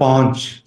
5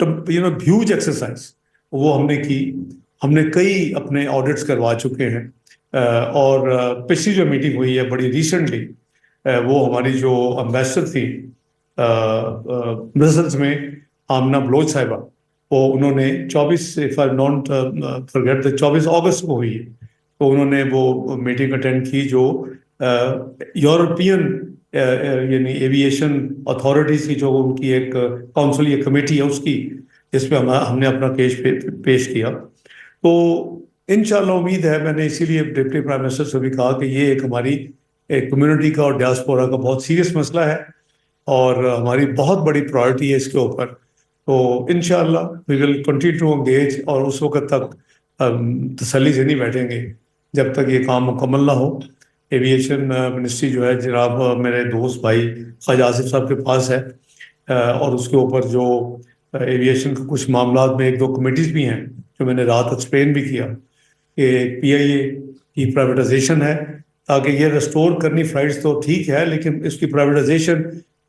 huge exercise وہ ہم نے کی. ہم نے کئی اپنے آڈٹس کروا چکے ہیں. اور پچھلی جو میٹنگ ہوئی ہے بڑی ریسنٹلی، وہ ہماری جو امبیسڈر تھی برسلز میں، آمنہ بلوچ صاحبہ، وہ انہوں نے 24 اگست کو ہوئی ہے، تو انہوں نے وہ میٹنگ اٹینڈ کی جو یورپین یعنی ایویشن اتھارٹیز کی جو ان کی ایک کونسل یا کمیٹی ہے اس کی، جس پہ ہم نے اپنا کیس پیش کیا. تو انشاءاللہ امید ہے، میں نے اسی لیے ڈپٹی پرائم منسٹر سے بھی کہا کہ یہ ایک ہماری کمیونٹی کا اور ڈیاسپورا کا بہت سیریس مسئلہ ہے اور ہماری بہت بڑی پرائرٹی ہے اس کے اوپر. تو انشاءاللہ وی ول کنٹینیو ٹو انگیج، اور اس وقت تک تسلی سے نہیں بیٹھیں گے جب تک یہ کام مکمل نہ ہو. ایویشن منسٹری جو ہے جناب میرے دوست بھائی خواجہ آصف صاحب کے پاس ہے، اور اس کے اوپر جو ایویشن کے کچھ معاملات میں ایک دو کمیٹیز بھی ہیں جو میں نے رات ایکسپلین بھی کیا کہ پی آئی اے کی پرائیویٹائزیشن ہے، تاکہ یہ ریسٹور کرنی فلائٹس تو ٹھیک ہے، لیکن اس کی پرائیویٹائزیشن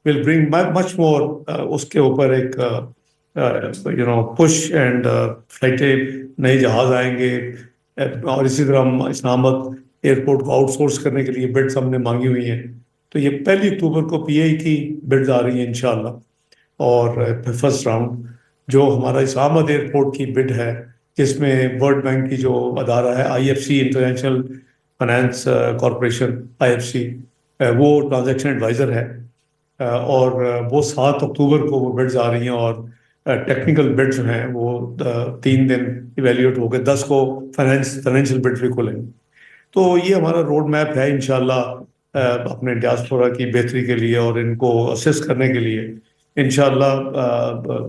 ول برنگ مچ مور، اس کے اوپر ایک پش اینڈ فلائٹیں نئے جہاز آئیں گے. اور اسی طرح ہم اسلام آباد ایئرپورٹ کو آؤٹ سورس کرنے کے لیے بڈس ہم نے مانگی ہوئی ہیں. تو یہ 1 اکتوبر کو پی آئی کی بڈز آ رہی ہیں انشاءاللہ. اور فرسٹ راؤنڈ جو ہمارا اسلام آباد ایئرپورٹ کی بڈ ہے، جس میں ورلڈ بینک کی جو ادارہ ہے I F C, international finance corporation I F C, وہ ٹرانزیکشن ایڈوائزر ہے. اور وہ 7 اکتوبر کو وہ بڈز آ رہی ہیں، اور ٹیکنیکل بڈ جو ہیں وہ 3 دن ایویلیوٹ ہو کے 10 کو فائنینشیل بڈ بھی کھولیں گے. تو یہ ہمارا روڈ میپ ہے انشاءاللہ اپنے ڈیاسپورا کی بہتری کے لیے اور ان کو اسسٹ کرنے کے لیے. انشاءاللہ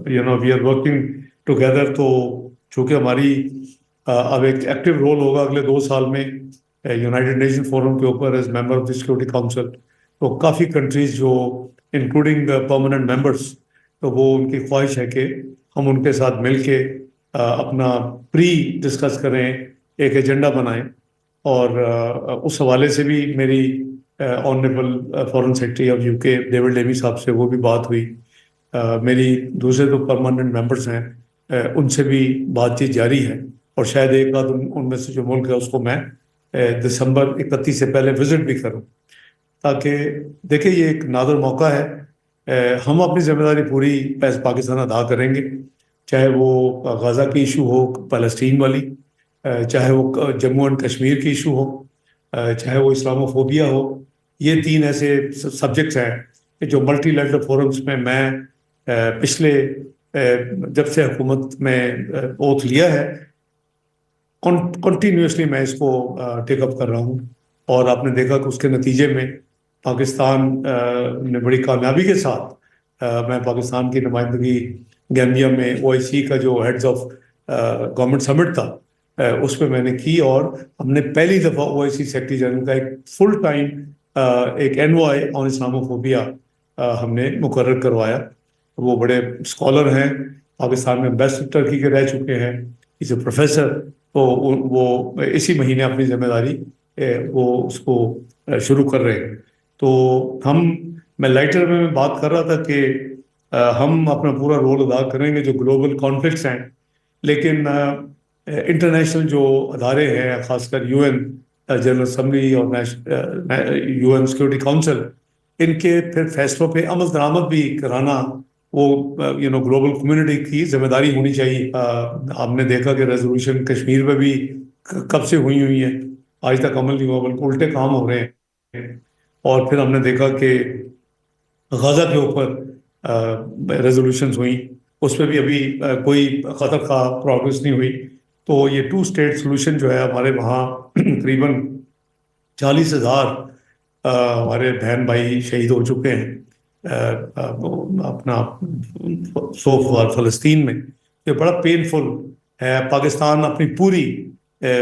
وی آر ورکنگ ٹوگیدر. تو چونکہ ہماری اب ایک ایکٹیو رول ہوگا اگلے 2 سال میں یونائٹڈ نیشن فورم کے اوپر as member of the security council, تو کافی کنٹریز جو انکلوڈنگ پرماننٹ ممبرس، تو وہ ان کی خواہش ہے کہ ہم ان کے ساتھ مل کے اپنا پری ڈسکس کریں، ایک ایجنڈا بنائیں. اور اس حوالے سے بھی میری honourable foreign secretary of you کے ڈیوڈ لیمی صاحب سے وہ بھی بات ہوئی. میری دوسرے تو پرماننٹ ممبرس ہیں، ان سے بھی بات چیت جاری ہے، اور شاید ایک بات ان میں سے جو ملک ہے اس کو میں دسمبر 31 سے پہلے وزٹ بھی کروں، تاکہ دیکھیں یہ ایک نادر موقع ہے. ہم اپنی ذمہ داری پوری پاکستان ادا کریں گے، چاہے وہ غزہ کی ایشو ہو فلسطین والی، چاہے وہ جموں اینڈ کشمیر کی ایشو ہو، چاہے وہ اسلامو فوبیا ہو. یہ 3 ایسے سبجیکٹس ہیں کہ جو ملٹی لیٹرل فورمز میں پچھلے جب سے حکومت میں اوتھ لیا ہے کنٹینیوسلی میں اس کو ٹیک اپ کر رہا ہوں. اور آپ نے دیکھا کہ اس کے نتیجے میں پاکستان نے بڑی کامیابی کے ساتھ، میں پاکستان کی نمائندگی گیمبیا میں او آئی سی کا جو ہیڈز آف گورنمنٹ سمٹ تھا اس پہ میں نے کی، اور ہم نے پہلی دفعہ او آئی سی سیکرٹری جنرل کا ایک فل ٹائم ایک انوائے آن اسلاموفوبیا ہم نے مقرر کروایا. وہ بڑے اسکالر ہیں، پاکستان میں بیسٹ ٹرکی کے رہ چکے ہیں، از اے پروفیسر. تو وہ اسی مہینے اپنی ذمہ داری وہ اس کو شروع کر رہے ہیں. تو میں لائٹر میں بات کر رہا تھا کہ ہم اپنا پورا رول ادا کریں گے جو گلوبل کانفلکٹس ہیں، لیکن انٹرنیشنل جو ادارے ہیں، خاص کر یو این جنرل اسمبلی اور یو این سیکورٹی کاؤنسل، ان کے پھر فیصلوں پہ عمل درآمد بھی کرانا وہ گلوبل کمیونٹی کی ذمہ داری ہونی چاہیے. آپ نے دیکھا کہ ریزولوشن کشمیر میں بھی کب سے ہوئی ہیں، آج تک عمل نہیں ہوا، بلکہ الٹے کام ہو رہے ہیں. اور پھر ہم نے دیکھا کہ غزہ کے اوپر ریزولوشنز ہوئیں، اس پہ بھی ابھی کوئی خطر خواہ پروگرس نہیں ہوئی. تو یہ 2 اسٹیٹ سولوشن جو ہے ہمارے وہاں تقریباً 40,000 ہمارے بہن بھائی شہید ہو چکے ہیں اپنا فلسطین میں. یہ بڑا پینفل ہے. پاکستان اپنی پوری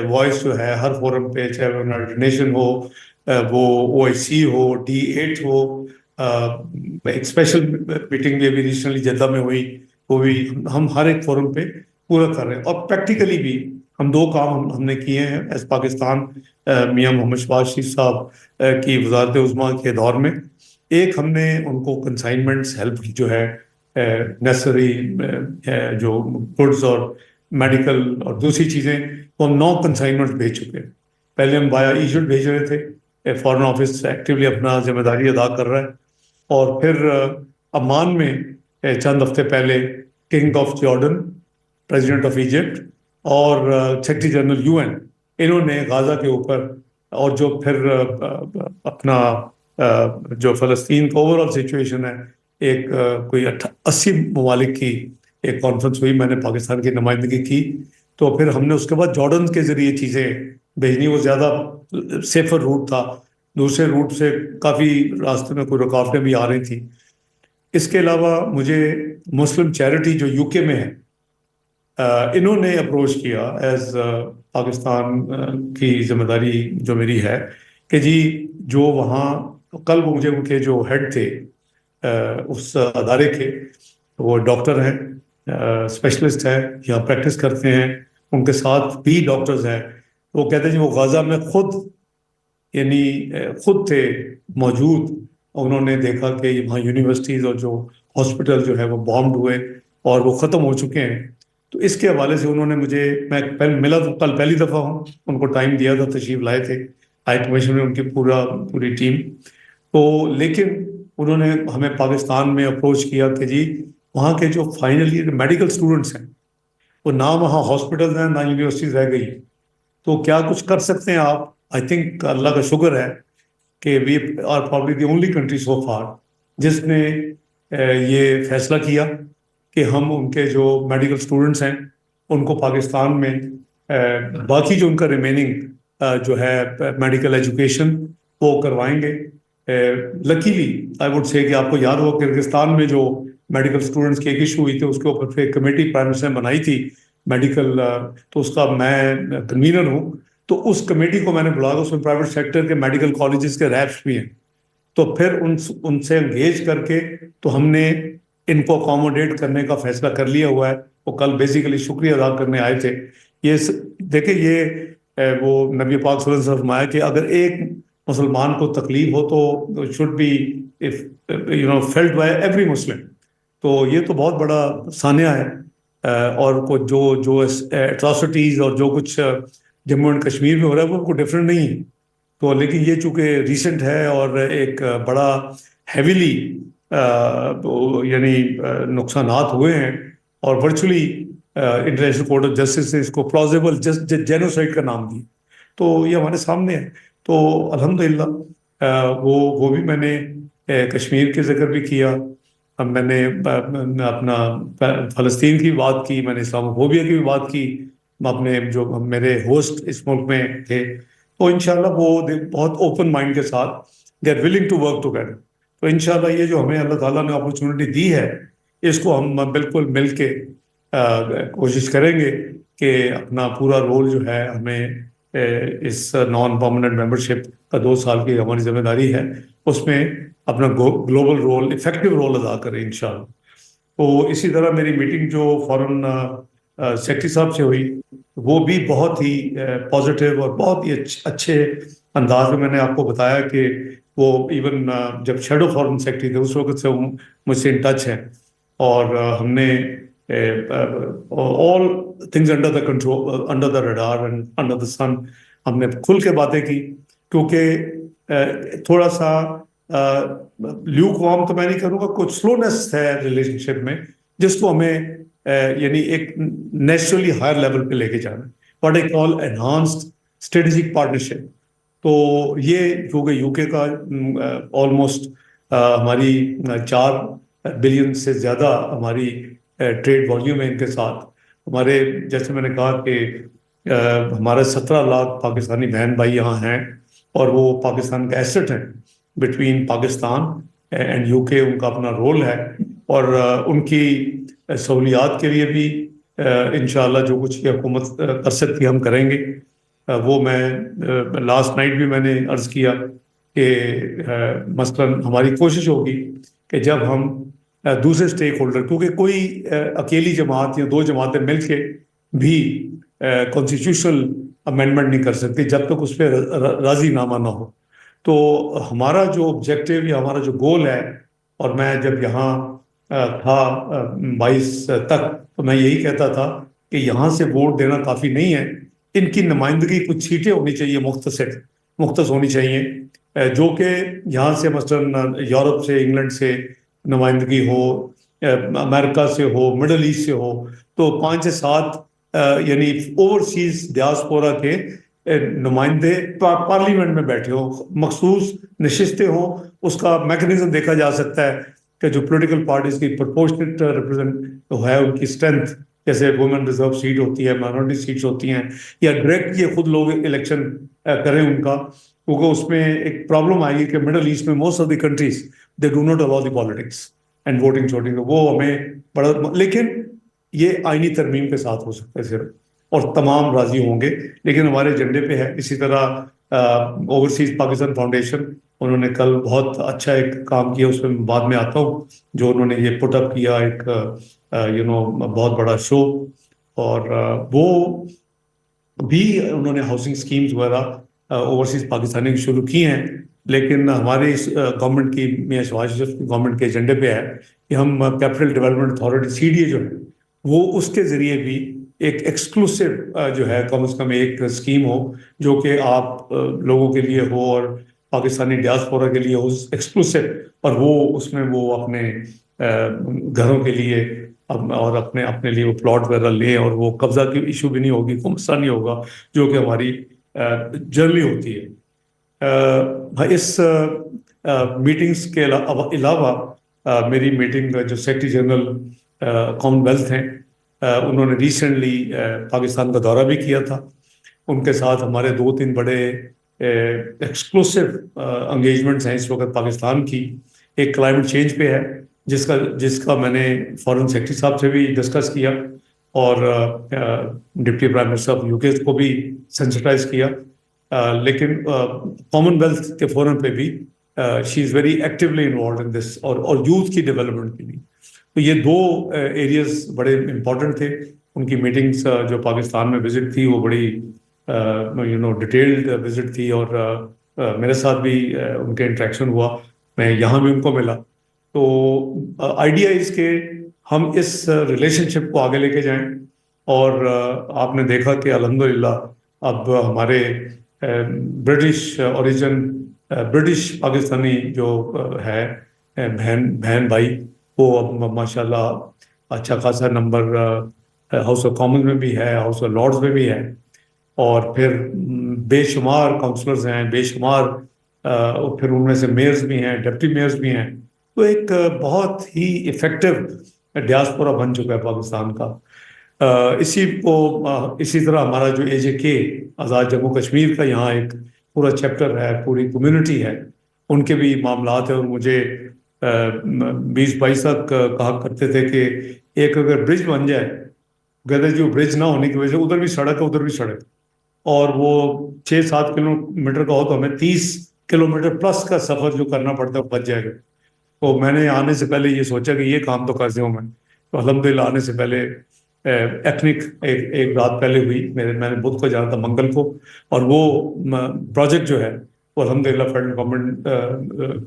وائس جو ہے ہر فورم پہ، چاہے وہ یونائٹڈ نیشن ہو، وہ او آئی سی ہو، D8 ہو، ایک اسپیشل میٹنگ بھی ابھی ریسنٹلی جدہ میں ہوئی، وہ بھی ہم ہر ایک فورم پہ پورا کر رہے ہیں. اور پریکٹیکلی بھی ہم 2 کام ہم نے کیے ہیں ایز پاکستان میاں محمد شہباز شریف صاحب کی وزارت عظمیٰ کے دور میں. ایک ہم نے ان کو کنسائنمنٹس ہیلپ جو ہے نیسری جو گڈز اور میڈیکل اور دوسری چیزیں وہ ہم 9 کنسائنمنٹ بھیج چکے ہیں. پہلے ہم بایا ایجپٹ بھیج رہے تھے، فارن آفس ایکٹیولی اپنا ذمہ داری ادا کر رہا ہے. اور پھر عمان میں چند ہفتے پہلے king of Jordan, president of Egypt اور سیکرٹری جنرل UN، انہوں نے غازہ کے اوپر اور جو پھر اپنا جو فلسطین کا اوور آل سچویشن ہے، ایک کوئی 80 ممالک کی ایک کانفرنس ہوئی، میں نے پاکستان کی نمائندگی کی. تو پھر ہم نے اس کے بعد جارڈن کے ذریعے چیزیں بھیجنی، وہ زیادہ سیفر روٹ تھا. دوسرے روٹ سے کافی راستے میں کوئی رکاوٹیں بھی آ رہی تھیں. اس کے علاوہ مجھے مسلم چیریٹی جو UK میں ہے، انہوں نے اپروچ کیا ایز پاکستان کی ذمہ داری جو میری ہے کہ جی جو وہاں کل مجھے ان کے جو ہیڈ تھے اس ادارے کے، وہ ڈاکٹر ہیں، اسپیشلسٹ ہے، یہاں پریکٹس کرتے ہیں، ان کے ساتھ بھی ڈاکٹرز ہیں. وہ کہتے ہیں جی وہ غازہ میں یعنی خود تھے موجود. انہوں نے دیکھا کہ وہاں یونیورسٹیز اور جو ہاسپٹل جو ہے وہ بامڈ ہوئے اور وہ ختم ہو چکے ہیں. تو اس کے حوالے سے انہوں نے میں ملا تو کل پہلی دفعہ ہوں، ان کو ٹائم دیا تھا، تشریف لائے تھے ہائی کمیشن میں ان کی پوری ٹیم. تو لیکن انہوں نے ہمیں پاکستان میں اپروچ کیا کہ جی وہاں کے جو فائنل ایئر میڈیکل اسٹوڈنٹس ہیں، وہ نہ وہاں ہاسپٹلز ہیں نہ یونیورسٹیز رہ گئی، تو کیا کچھ کر سکتے ہیں آپ؟ آئی تھنک اللہ کا شکر ہے کہ we are probably the only country so far جس نے یہ فیصلہ کیا کہ ہم ان کے جو میڈیکل اسٹوڈنٹس ہیں ان کو پاکستان میں باقی جو ان کا ریمیننگ جو ہے میڈیکل ایجوکیشن وہ کروائیں گے. لکیلی آئی وڈ سے کہ آپ کو یاد ہو کرگستان میں جو میڈیکل اسٹوڈنٹس کی ایک ایشو ہوئی تھی، اس کے اوپر پھر کمیٹی پرائم منسٹر نے بنائی تھی میڈیکل، تو اس کا میں کنوینر ہوں. تو اس کمیٹی کو میں نے بلا کر اس میں پرائیویٹ سیکٹر کے میڈیکل کالجز کے ریپس بھی ہیں، تو پھر ان سے انگیج کر کے تو ہم نے ان کو اکاموڈیٹ کرنے کا فیصلہ کر لیا ہوا ہے. وہ کل بیسیکلی شکریہ ادا کرنے آئے تھے. یہ دیکھیں یہ وہ نبی پاک صلی اللہ علیہ وسلم نے فرمایا کہ اگر ایک مسلمان کو تکلیف ہو تو should be felt by every Muslim. تو یہ تو بہت بڑا سانحہ ہے. اور جو اٹراسٹیز اور جو کچھ جموں اینڈ کشمیر میں ہو رہا ہے وہ کوئی ڈفرینٹ نہیں ہے. تو لیکن یہ چونکہ ریسنٹ ہے اور ایک بڑا ہیویلی یعنی نقصانات ہوئے ہیں، اور virtually international court of justice نے اس کو پلازیبل جینوسائڈ کا نام دیا. تو یہ ہمارے سامنے ہے. تو الحمدللہ وہ بھی میں نے کشمیر کے ذکر بھی کیا، میں نے اپنا فلسطین کی بات کی، میں نے اسلام فوبیا کی بھی بات کی، اپنے جو میرے ہوسٹ اس ملک میں تھے. تو انشاءاللہ وہ بہت اوپن مائنڈ کے ساتھ they are willing to work together. تو انشاءاللہ یہ جو ہمیں اللہ تعالیٰ نے اپرچونٹی دی ہے، اس کو ہم بالکل مل کے کوشش کریں گے کہ اپنا پورا رول جو ہے ہمیں اس نان پرماننٹ ممبرشپ کا 2 سال کی ہماری ذمہ داری ہے، اس میں اپنا گلوبل رول، افیکٹو رول ادا کریں انشاءاللہ. تو اسی طرح میری میٹنگ جو فوراً سیکرٹری صاحب سے ہوئی، وہ بھی بہت ہی پازیٹیو اور بہت ہی اچھے انداز میں نے آپ کو بتایا کہ وہ ایون جب شیڈو فارن سیکرٹری تھے اس وقت سے وہ مجھ سے ان ٹچ ہیں، اور ہم نے all things under the control, under the radar and under the sun, ہم نے کھل کے باتیں کی. کیونکہ تھوڑا سا لیوک وارم تو میں نہیں کروں گا، کچھ سلونیس ہے ریلیشن شپ میں، جس کو ہمیں یعنی ایک نیچرلی ہائر لیول پہ لے کے جانا ہے، what I call enhanced strategic partnership. تو یہ کیونکہ UK کا آلموسٹ ہماری 4 بلین سے زیادہ ہماری ٹریڈ والیوم ہے ان کے ساتھ. ہمارے جیسے میں نے کہا کہ ہمارے 17 لاکھ پاکستانی بہن بھائی یہاں ہیں، اور وہ پاکستان کا ایسٹ ہیں. بٹوین پاکستان اینڈ UK ان کا اپنا رول ہے، اور ان کی سہولیات کے لیے بھی انشاءاللہ جو کچھ کی حکومت کر سکتی ہے ہم کریں گے. وہ میں لاسٹ نائٹ بھی میں نے عرض کیا کہ مثلاً ہماری کوشش ہوگی کہ جب ہم دوسرے سٹیک ہولڈر، کیونکہ کوئی اکیلی جماعت یا 2 جماعتیں مل کے بھی کانسٹیٹیوشنل امینڈمنٹ نہیں کر سکتی جب تک اس پہ راضی نامہ نہ ہو. تو ہمارا جو آبجیکٹیو یا ہمارا جو گول ہے، اور میں جب یہاں تھا 22 تک، تو میں یہی کہتا تھا کہ یہاں سے ووٹ دینا کافی نہیں ہے، ان کی نمائندگی کچھ سیٹیں ہونی چاہیے، مختص ہونی چاہیے، جو کہ یہاں سے مثلاً یورپ سے، انگلینڈ سے نمائندگی ہو، امریکہ سے ہو، مڈل ایسٹ سے ہو، تو 5 سے 7 یعنی اوورسیز ڈیاسپورا کے نمائندے پارلیمنٹ میں بیٹھے ہوں، مخصوص نشستیں ہوں، اس کا میکنزم دیکھا جا سکتا ہے کہ جو پولیٹیکل پارٹیز کی پرپورشنٹ ریپرزینٹ ہے، ان کی اسٹرینتھ، جیسے وومن ریزرو سیٹ ہوتی ہے، مائنورٹی سیٹس ہوتی ہیں، یا ڈائریکٹ یہ خود لوگ الیکشن کریں ان کا، کیونکہ اس میں ایک پرابلم آئے گی کہ مڈل ایسٹ میں most of the countries they do not allow the politics and voting, وہ ہمیں بڑا، لیکن یہ آئینی ترمیم کے ساتھ ہو سکتا ہے صرف، اور تمام راضی ہوں گے، لیکن ہمارے ایجنڈے پہ ہے۔ اسی طرح اوورسیز پاکستان فاؤنڈیشن، انہوں نے کل بہت اچھا ایک کام کیا، اس میں بعد میں آتا ہوں، جو انہوں نے یہ پٹ اپ کیا ایک بہت بڑا شو، اور وہ بھی انہوں نے ہاؤسنگ اسکیمز وغیرہ اوورسیز پاکستانی کی شروع کی ہیں، لیکن ہماری اس گورنمنٹ کی، میاں شہباز شریف کی گورنمنٹ کے ایجنڈے پہ ہے کہ ہم کیپٹل ڈیولپمنٹ اتھارٹی CDA جو ہے، وہ اس کے ذریعے بھی ایک ایکسکلوسو جو ہے، کم از کم ایک اسکیم ہو جو کہ آپ لوگوں کے لیے ہو اور پاکستانی ڈیاسپورا کے لیے ہو ایکسکلوسو، اور وہ اس میں وہ اپنے گھروں کے لیے اور اپنے لیے وہ پلاٹ وغیرہ لیں، اور وہ قبضہ کی ایشو بھی نہیں ہوگی، کوئی مسئلہ نہیں ہوگا، جو کہ ہماری جرنی ہوتی ہے۔ اس میٹنگز کے علاوہ میری میٹنگ جو سیکرٹری جنرل کامن ویلتھ ہیں، انہوں نے ریسنٹلی پاکستان کا دورہ بھی کیا تھا، ان کے ساتھ ہمارے 2-3 بڑے ایکسکلوسو انگیجمنٹس ہیں اس وقت پاکستان کی۔ ایک کلائمیٹ چینج پہ ہے، جس کا میں نے فارن سیکرٹری صاحب سے بھی ڈسکس کیا، اور deputy prime minister of UK کو بھی سینسٹائز کیا، لیکن کامن ویلتھ کے فورم پہ بھی she is very actually involved in this, اور یوتھ کی ڈیولپمنٹ کے لیے، تو یہ 2 ایریاز بڑے امپورٹنٹ تھے۔ ان کی میٹنگس جو پاکستان میں وزٹ تھی، وہ بڑی ڈیٹیلڈ وزٹ تھی، اور میرے ساتھ بھی ان کے انٹریکشن ہوا، میں یہاں بھی ان کو ملا، تو آئیڈیا اس کہ ہم اس ریلیشن شپ کو آگے لے کے جائیں، اور آپ نے دیکھا کہ الحمدللہ اب ہمارے برٹش اوریجن، برٹش پاکستانی جو ہے بہن بھائی، وہ اب ماشاء اللہ اچھا خاصا نمبر ہاؤس آف کامنز میں بھی ہے، ہاؤس آف لارڈز میں بھی ہے، اور پھر بے شمار کاؤنسلرز ہیں، بے شمار اور پھر ان میں سے میئرز بھی ہیں، ڈپٹی میئرز بھی ہیں، تو ایک بہت ہی افیکٹو ڈیاسپورا بن چکا ہے پاکستان کا۔ اسی طرح ہمارا جو AJK آزاد جموں کشمیر کا یہاں ایک پورا چیپٹر ہے، پوری کمیونٹی ہے، ان کے بھی معاملات ہیں، اور مجھے 2022 تک کہا کرتے تھے کہ ایک اگر برج بن جائے، کہتے جو برج نہ ہونے کی وجہ سے ادھر بھی سڑک ہے ادھر بھی سڑک، اور وہ 6-7 کلومیٹر کا ہو تو ہمیں 30 کلومیٹر پلس کا سفر جو کرنا پڑتا ہے وہ بچ جائے گا۔ تو میں نے آنے سے پہلے یہ سوچا کہ یہ کام تو کر ہوں میں، تو الحمدللہ آنے سے پہلے ایکنک ایک رات پہلے ہوئی، میں نے بدھ کو جانا تھا، منگل کو، اور وہ پروجیکٹ جو ہے وہ الحمدللہ فیڈرل گورنمنٹ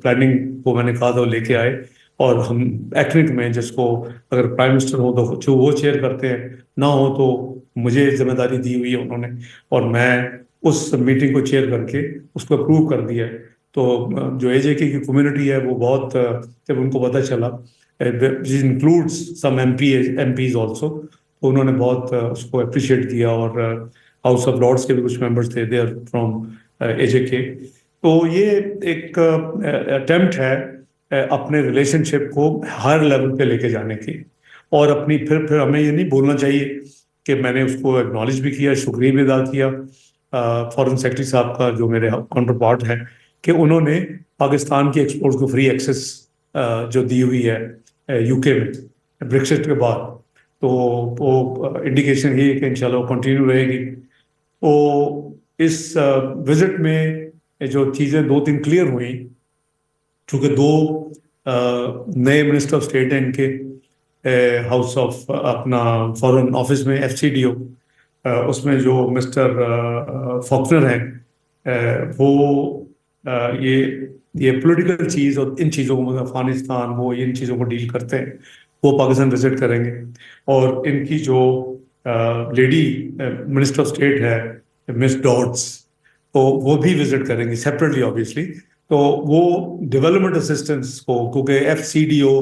پلاننگ کو میں نے کہا تھا وہ لے کے آئے، اور ہم ایکنک میں، جس کو اگر پرائم منسٹر ہو تو جو وہ چیئر کرتے ہیں، نہ ہو تو مجھے ذمہ داری دی ہوئی ہے انہوں نے، اور میں اس میٹنگ کو چیئر کر کے اس کو اپروو کر دیا ہے۔ تو جو AJK کی کمیونٹی ہے وہ بہت، جب ان کو پتہ چلا، انکلوڈس سم MPs آلسو، تو انہوں نے بہت اس کو اپریشیٹ کیا، اور ہاؤس آف لارڈس کے بھی کچھ ممبرس تھے، دے آر فرام AJK۔ تو یہ ایک اٹیمپٹ ہے اپنے ریلیشن شپ کو ہائر لیول پہ لے کے جانے کی، اور اپنی پھر ہمیں یہ نہیں بولنا چاہیے کہ میں نے اس کو ایکنالج بھی کیا، شکریہ بھی ادا کیا فارن سیکرٹری صاحب کا، جو میرے کاؤنٹر پارٹ ہیں، کہ انہوں نے پاکستان کی ایکسپورٹس کو فری ایکسیس جو دی ہوئی ہے UK میں بریکسٹ کے بعد، تو وہ انڈیکیشن یہ ہے کہ انشاءاللہ وہ کنٹینیو رہے گی۔ تو اس وزٹ میں جو چیزیں 2-3 کلیئر ہوئیں، چونکہ 2 نئے منسٹر آف اسٹیٹ ہیں ان کے، ہاؤس آف اپنا فارن آفس میں FCDO، اس میں جو مسٹر فاکنر ہیں، وہ یہ یہ پولیٹیکل چیز اور ان چیزوں کو مطلب افغانستان وہ ان چیزوں کو ڈیل کرتے ہیں، وہ پاکستان وزٹ کریں گے. اور ان کی جو لیڈی منسٹر آف اسٹیٹ ہے مس ڈاڈس، تو وہ بھی وزٹ کریں گے سیپریٹلی آبویسلی. تو وہ ڈیولپمنٹ اسسٹنس کو، کیونکہ ایف سی ڈی او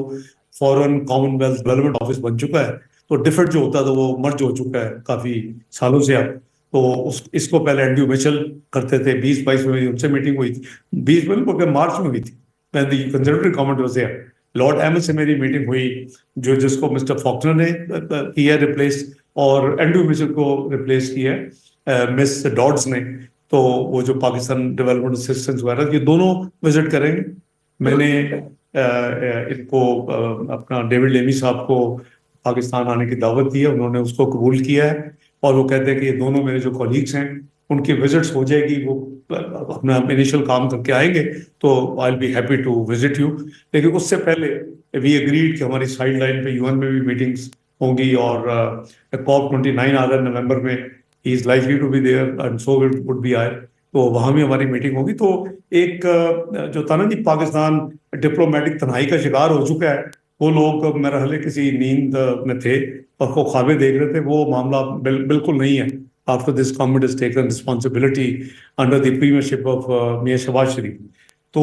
فورن کامن ویلتھ ڈیولپمنٹ آفس بن چکا ہے، تو ڈفرنٹ جو ہوتا تھا وہ مرج ہو چکا ہے کافی سالوں سے اب. تو اس کو پہلے اینڈریو میچل کرتے تھے. 2022 میں ان سے میٹنگ ہوئی تھی، 20 میں بلکہ مارچ میں ہوئی تھی. Conservative government was there. Lord Ahmad سے میری میٹنگ ہوئی، جس کو مسٹر فاکنر نے کیا ریپلیس، اور اینڈریو میچل کو ریپلیس کیا مس ڈاڈز نے. تو وہ جو پاکستان ڈیولپمنٹ اسسٹنس وغیرہ یہ دونوں وزٹ کریں گے. میں نے ان کو اپنا ڈیوڈ لیمی صاحب کو پاکستان آنے کی دعوت دی ہے، انہوں نے اس کو قبول کیا ہے. اور وہ کہتے ہیں کہ یہ دونوں میرے جو کولیگس ہیں ان کی وزٹس ہو جائے گی، وہ اپنا انیشیل کام کر کے آئیں گے، تو I will be happy to visit you. لیکن اس سے پہلے وی اگریڈ کہ ہماری سائڈ لائن پہ UN میں بھی میٹنگس ہوں گی، اور COP29 آ رہا ہے نومبر میں. He is likely to be there and so would be I. تو وہاں بھی ہماری میٹنگ ہوگی. تو ایک جو تھا نا جی پاکستان ڈپلومیٹک تنہائی کا شکار ہو چکا ہے، وہ لوگ میرا حال کسی نیند میں تھے اور وہ خوابیں دیکھ رہے تھے، وہ معاملہ بالکل نہیں ہے. After this government is taken responsibility under the premiership of Mian Shahbaz شریف. تو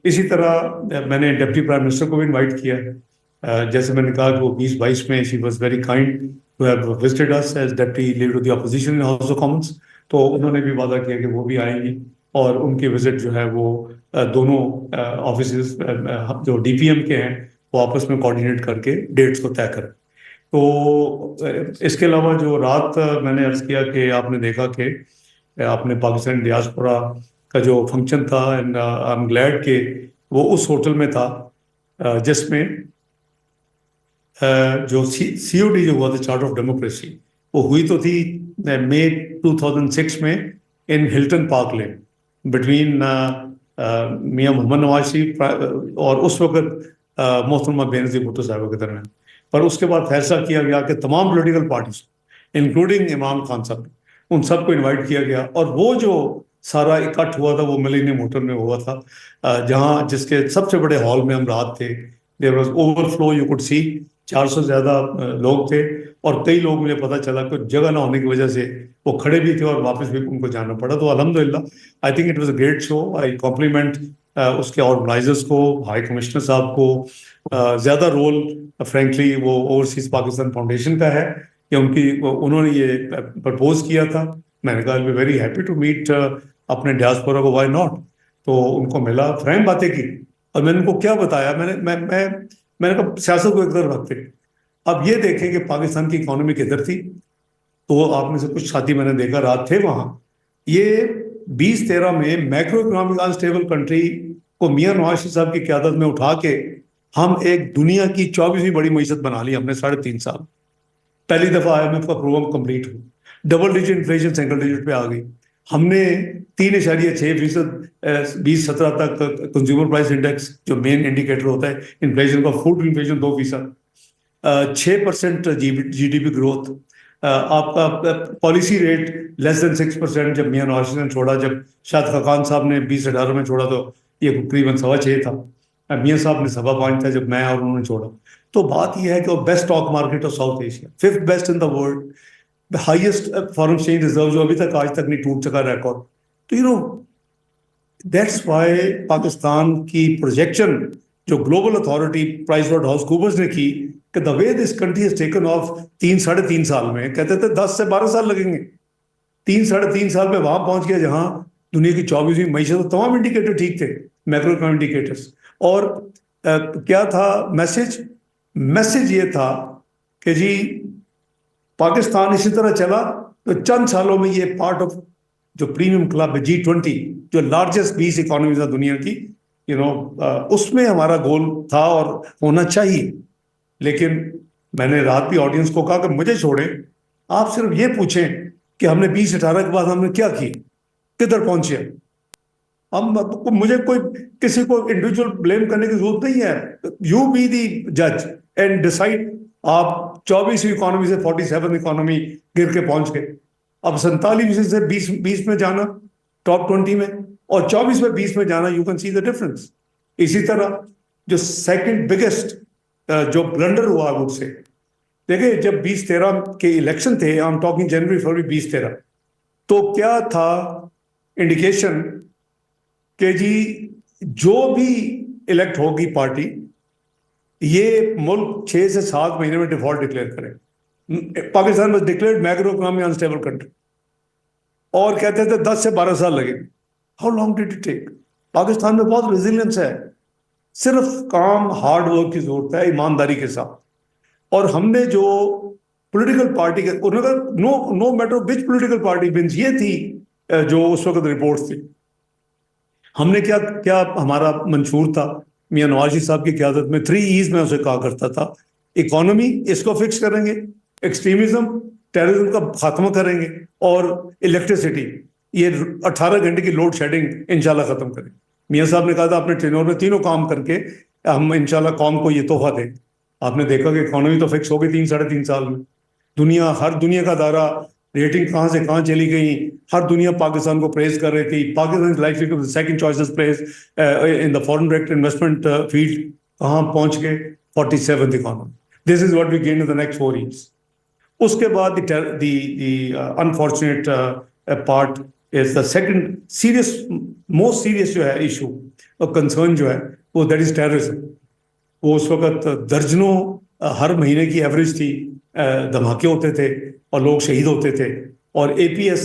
اسی طرح میں نے ڈپٹی پرائم منسٹر کو بھی انوائٹ کیا ہے. جیسے میں نے کہا کہ وہ 2022 میں she was very kind to have visited us as deputy leader of the opposition in House of Commons. تو انہوں نے بھی وعدہ کیا کہ وہ بھی آئیں گی، اور ان کی وزٹ جو ہے وہ دونوں آفیسز جو DPM کے ہیں وہ آپس میں کوآرڈینیٹ کر کے ڈیٹس کو طے کریں. تو اس کے علاوہ جو رات میں نے عرض کیا کہ آپ نے دیکھا کہ آپ نے پاکستان ڈیاسپورا کا جو فنکشن تھا، اینڈ آئی ایم گلیڈ کہ وہ اس ہوٹل میں تھا جس میں جو COD جو ہوا تھا چارٹ آف ڈیموکریسی، وہ ہوئی تو تھی مئی 2006 میں ان ہلٹن پارک لین بٹوین میاں محمد نواز شریف اور اس وقت محترمہ بینظیر بھٹو صاحبہ کے درمیان. پر اس کے بعد فیصلہ کیا گیا کہ تمام political parties including Imran Khan صاحب، ان سب کو انوائٹ کیا گیا. اور وہ جو سارا اکٹھ ہوا تھا وہ ملینیم ہوٹل میں ہوا تھا، جہاں جس کے سب سے بڑے ہال میں ہم رات تھے. There was over flu, you could see 400 سے زیادہ لوگ تھے. اور کئی لوگ مجھے پتہ چلا کہ جگہ نہ ہونے کی وجہ سے وہ کھڑے بھی تھے اور واپس بھی ان کو جانا پڑا. تو الحمدللہ I think it was a great show. I compliment اس کے آرگنائزرس کو، ہائی کمشنر صاحب کو. زیادہ رول فرینکلی وہ اوورسیز پاکستان فاؤنڈیشن کا ہے کہ انہوں نے یہ پرپوز کیا تھا. میں نے کہا I be very happy to meet اپنے ڈیاسپورا کو، وائی ناٹ. تو ان کو ملا، فرینک باتیں کی، اور میں نے ان کو کیا بتایا، میں نے کہا سیاست کو ایک طرف رکھتے، اب یہ دیکھیں کہ پاکستان کی اکانومی کدھر تھی. تو آپ میں سے کچھ ساتھی میں نے دیکھا رات تھے وہاں. یہ 2013 میں میکرو اکنامک انسٹیبل کنٹری کو میاں نواز شریف صاحب کی قیادت میں اٹھا کے ہم ایک دنیا کی 24ویں بڑی معیشت بنا لی ہم نے 3.5 سال. پہلی دفعہ IMF کا پروگرام کمپلیٹ ہو، double digit inflation single digit پہ آ گئی. ہم نے 3.6% 2017 تک کنزیومر پرائس انڈیکس جو مین انڈیکیٹر ہوتا ہے انفلیشن کا، فوڈ انفلیشن 2%، 6% GDP گروتھ. آپ کا پالیسی ریٹ لیس دین 6% جب میاں نواز شریف نے چھوڑا. جب شاہد خاقان صاحب نے 2018 میں چھوڑا تو یہ تقریباً 6.25 تھا. میاں صاحب نے 5.25 تھا جب میں اور انہوں نے چھوڑا. تو بات یہ ہے کہ وہ best stock market of south Asia, 5th best in the world, highest foreign exchange reserve جو ابھی تک آج تک نہیں ٹوٹ سکا ریکارڈ. تو دیٹس وائی پاکستان کی پروجیکشن جو گلوبل اتھارٹی پرائس واٹر ہاؤس کوپرز نے کی کہ the way this country has taken off 3-3.5 سال میں، کہتے تھے 10 سے 12 سال لگیں گے، 3-3.5 سال میں وہاں پہنچ گیا جہاں دنیا کی 24ویں معیشت، تمام انڈیکیٹر ٹھیک تھے، میکرو اکنامک انڈیکیٹرز. اور کیا تھا میسج یہ تھا کہ جی پاکستان اسی طرح چلا تو چند سالوں میں یہ پارٹ آف جو پریمیم کلب ہے G20 جو لارجسٹ 20 اکانومیز ہے دنیا کی، اس میں ہمارا گول تھا اور ہونا چاہیے. لیکن میں نے رات بھی آڈینس کو کہا کہ مجھے چھوڑیں، آپ صرف یہ پوچھیں کہ ہم نے 2018 کے بعد ہم نے کیا کی، کدھر پہنچے. مجھے کوئی کسی کو انڈیویجول بلیم کرنے کی ضرورت نہیں ہے. یو بی دی جج اینڈ ڈیسائڈ. آپ 24ویں اکانومی سے 47 اکانومی گر کے پہنچ گئے. اب 47 سے 20 میں جانا ٹاپ 20 میں، اور 24/20 میں جانا, you can see the difference. اسی طرح جو سیکنڈ بگیسٹ جو بلنڈر ہوا مجھ سے, دیکھیں جب 2013 کے الیکشن تھے, آئی ایم ٹاکنگ جنوری فروری 2013, تو کیا تھا انڈیکیشن کہ جی جو بھی الیکٹ ہوگی پارٹی, یہ ملک 6 سے 7 مہینے میں ڈیفالٹ ڈکلیئر کرے. Pakistan was declared macro economy unstable country, اور کہتے تھے 10 سے 12 سال لگے. How long did it take? Pakistan میں بہت ریزیلینس ہے, صرف کام ہارڈ ورک کی ضرورت ہے, ایمانداری کے ساتھ. اور ہم نے جو پولیٹیکل پارٹی کے no matter which political party wins, یہ تھی جو اس وقت رپورٹ تھی. ہم نے کیا ہمارا منشور تھا میاں نواز شریف صاحب کی قیادت میں, 3 E's میں اسے کہا کرتا تھا, اکانومی اس کو فکس کریں گے, ایکسٹریمزم ٹیررزم کا خاتمہ کریں گے, اور الیکٹریسٹی یہ 18 گھنٹے کی لوڈ شیڈنگ انشاءاللہ ختم کریں. میاں صاحب نے کہا تھا اپنے ٹینور میں تینوں کام کر کے ہم انشاءاللہ قوم کو یہ تحفہ دیں. آپ نے دیکھا کہ اکانومی تو فکس ہو گئی 3-3.5 سال میں. ہر دنیا کا دائرہ, ریٹنگ کہاں سے کہاں چلی گئی, ہر دنیا پاکستان کو پریز کر رہی تھی. Pakistan is likely to be second choice place in the foreign direct investment field. کہاں پہنچ گئے؟ 47th economy. This is what we gain in the next 4 years. اس کے بعد the unfortunate part is the second serious, most serious جو ہے issue اور concern جو ہے وہ دیٹ از ٹیررزم. وہ اس وقت درجنوں ہر مہینے کی ایوریج تھی, دھماکے ہوتے تھے اور لوگ شہید ہوتے تھے. اور اے پی ایس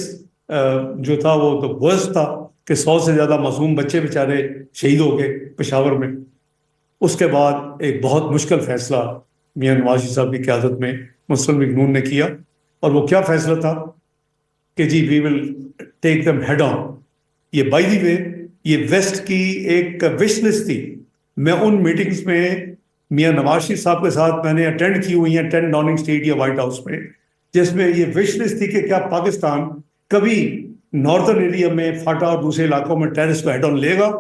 جو تھا وہ تو ورسٹ تھا کہ 100 سے زیادہ معصوم بچے بیچارے شہید ہو گئے پشاور میں. اس کے بعد ایک بہت مشکل فیصلہ میاں نواز شریف صاحب کی قیادت میں مسلم لیگ نون نے کیا, اور وہ کیا فیصلہ تھا کہ جی وی ول ٹیک دم ہیڈ آن. یہ بائی دی وے یہ ویسٹ کی ایک وش لسٹ تھی. میں ان میٹنگز میں میاں نواز شریف صاحب کے ساتھ میں نے اٹینڈ کی ہوئی ہیں 10 ڈاؤننگ اسٹریٹ یا وائٹ ہاؤس میں, جس میں یہ وش لسٹ تھی کہ کیا پاکستان کبھی ناردرن ایریا میں فاٹا اور دوسرے علاقوں میں ٹیررسٹ کو ہیڈ آن لے گا,